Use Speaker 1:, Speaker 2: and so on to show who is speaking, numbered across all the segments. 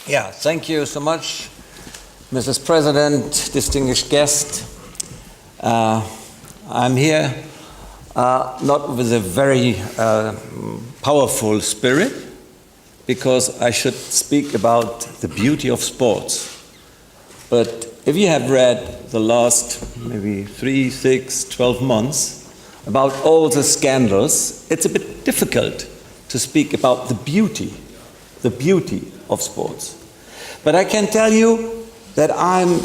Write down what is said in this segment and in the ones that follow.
Speaker 1: Yeah, thank you so much, Mrs. President, distinguished guest. I'm here not with a very powerful spirit, because I should speak about the beauty of sports. But if you have read the last maybe 3, 6, 12 months about all the scandals, it's a bit difficult to speak about the beauty of sports. But I can tell you that I'm,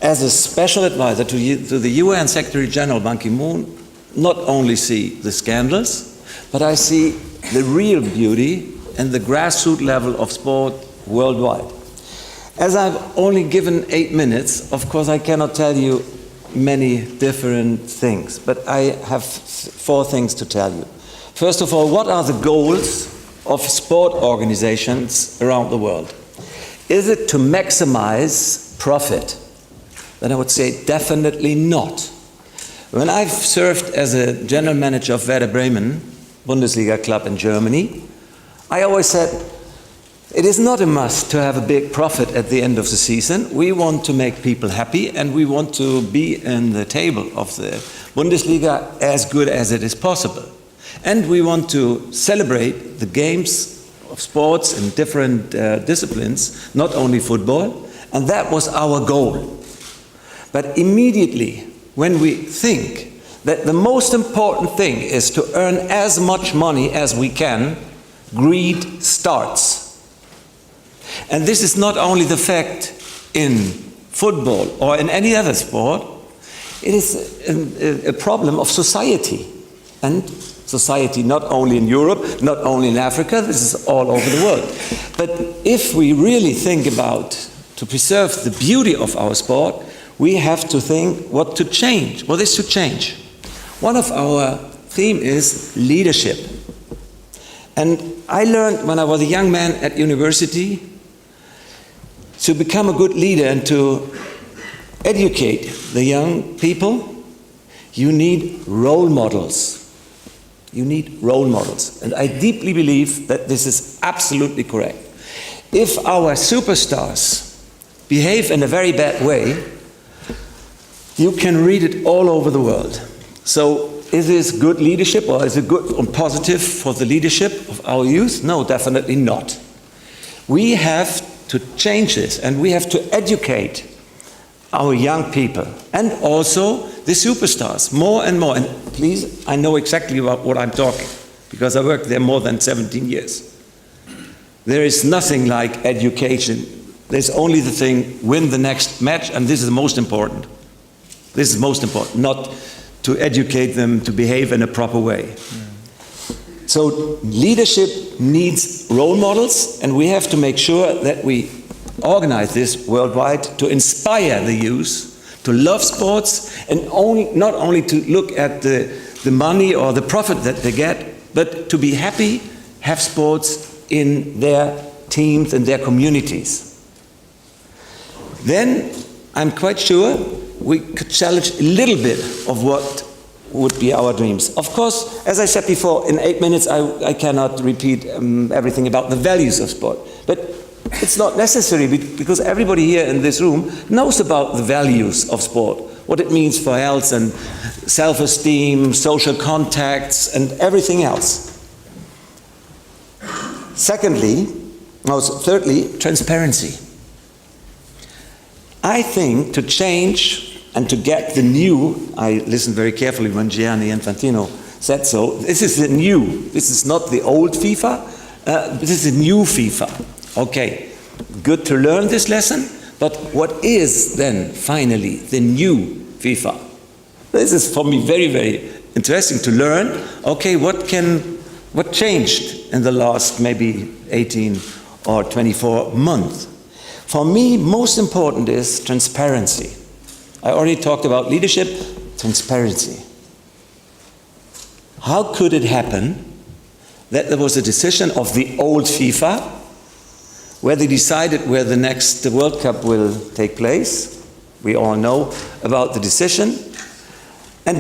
Speaker 1: as a special advisor to the UN Secretary General Ban Ki-moon, not only see the scandals, but I see the real beauty and the grassroots level of sport worldwide. As I've only given 8 minutes, of course I cannot tell you many different things, but I have 4 things to tell you. First of all, what are the goals of sport organizations around the world? Is it to maximize profit? Then I would say definitely not. When I've served as a general manager of Werder Bremen, Bundesliga club in Germany, I always said, it is not a must to have a big profit at the end of the season. We want to make people happy, and we want to be in the table of the Bundesliga as good as it is possible. And we want to celebrate the games of sports in different disciplines, not only football, and that was our goal. But immediately, when we think that the most important thing is to earn as much money as we can, greed starts. And this is not only the fact in football or in any other sport, it is a problem of society. And society not only in Europe, not only in Africa, this is all over the world. But if we really think about to preserve the beauty of our sport, we have to think what to change, what is to change. One of our theme is leadership. And I learned when I was a young man at university to become a good leader and to educate the young people, you need role models. You need role models. And I deeply believe that this is absolutely correct. If our superstars behave in a very bad way, you can read it all over the world. So is this good leadership, or is it good and positive for the leadership of our youth? No, definitely not. We have to change this, and we have to educate our young people and also the superstars more and more. And please, I know exactly about what I'm talking, because I worked there more than 17 years. There is nothing like education. There's only the thing, win the next match, and this is the most important. This is most important, not to educate them to behave in a proper way. So leadership needs role models, and we have to make sure that we organize this worldwide to inspire the youth to love sports, and not only to look at the money or the profit that they get, but to be happy, have sports in their teams and their communities. Then I'm quite sure we could challenge a little bit of what would be our dreams. Of course, as I said before, in 8 minutes I cannot repeat everything about the values of sport. But it's not necessary, because everybody here in this room knows about the values of sport, what it means for health and self-esteem, social contacts, and everything else. Thirdly, transparency. I think to change and to get the new, I listened very carefully when Gianni Infantino said so, this is the new, this is not the old FIFA, this is the new FIFA. Okay, good to learn this lesson, but what is then finally the new FIFA? This is for me very, very interesting to learn. Okay, what changed in the last maybe 18 or 24 months? For me, most important is transparency. I already talked about leadership, transparency. How could it happen that there was a decision of the old FIFA where they decided where the next World Cup will take place? We all know about the decision. And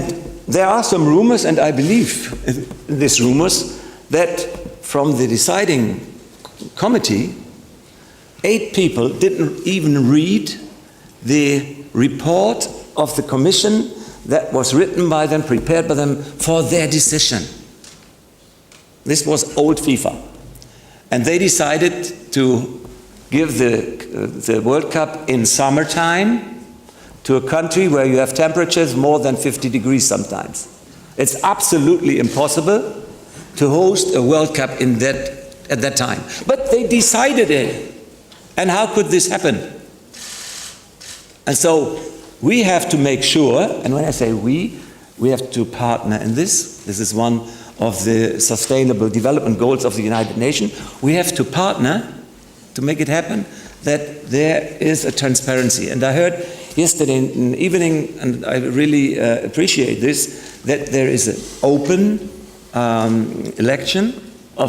Speaker 1: there are some rumors, and I believe in these rumors, that from the deciding committee, 8 people didn't even read the report of the commission that was written by them, prepared by them for their decision. This was old FIFA. And they decided to give the World Cup in summertime to a country where you have temperatures more than 50 degrees sometimes. It's absolutely impossible to host a World Cup at that time. But they decided it. And how could this happen? And so we have to make sure, and when I say we have to partner in this. This is one of the Sustainable Development Goals of the United Nations. We have to partner to make it happen, that there is a transparency. And I heard yesterday in the evening, and I really appreciate this, that there is an open election for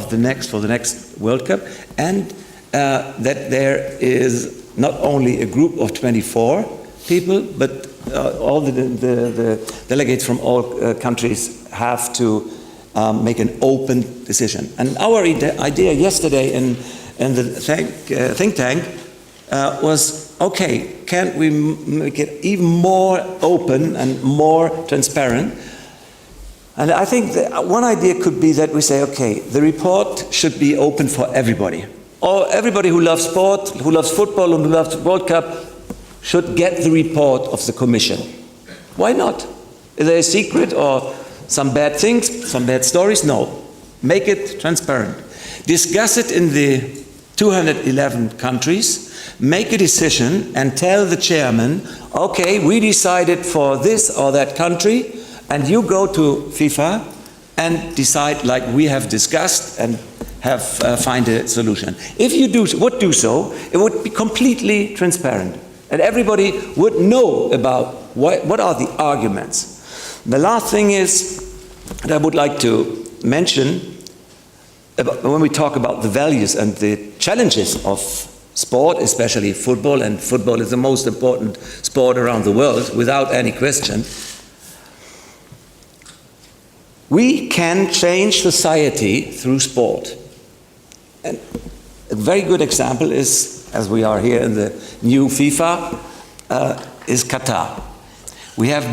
Speaker 1: the next World Cup, and that there is not only a group of 24 people, but all the delegates from all countries have to make an open decision. And our idea yesterday in the think tank was, okay, can't we make it even more open and more transparent? And I think that one idea could be that we say, okay, the report should be open for everybody. Or everybody who loves sport, who loves football, and who loves the World Cup should get the report of the Commission. Why not? Is there a secret or some bad things, some bad stories? No. Make it transparent. Discuss it in the 211 countries, make a decision and tell the chairman, okay, we decided for this or that country, and you go to FIFA and decide like we have discussed and have find a solution. If you would do so, it would be completely transparent, and everybody would know about what are the arguments. The last thing is that I would like to mention when we talk about the values and the challenges of sport, especially football, and football is the most important sport around the world, without any question. We can change society through sport. And a very good example is, as we are here in the new FIFA, is Qatar. We have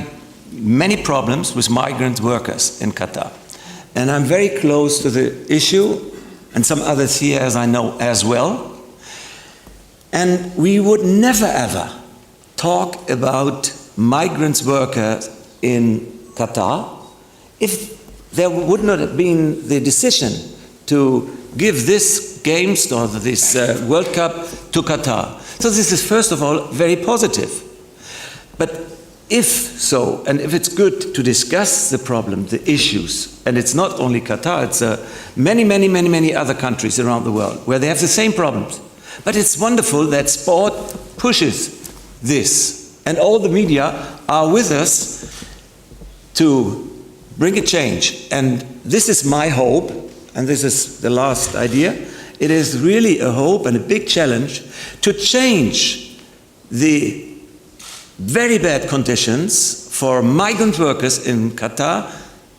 Speaker 1: many problems with migrant workers in Qatar. And I'm very close to the issue, and some others here, as I know, as well. And we would never ever talk about migrant workers in Qatar if there would not have been the decision to give this Games or this World Cup to Qatar. So this is, first of all, very positive. But if so, and if it's good to discuss the problem, the issues, and it's not only Qatar, it's many other countries around the world where they have the same problems. But it's wonderful that sport pushes this, and all the media are with us to bring a change. And this is my hope, and this is the last idea. It is really a hope and a big challenge to change the very bad conditions for migrant workers in Qatar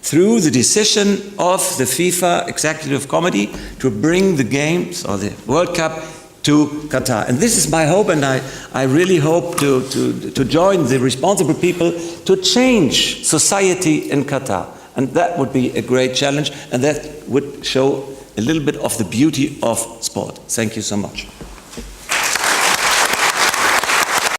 Speaker 1: through the decision of the FIFA Executive Committee to bring the Games or the World Cup to Qatar. And this is my hope, and I really hope to join the responsible people to change society in Qatar. And that would be a great challenge, and that would show a little bit of the beauty of sport. Thank you so much.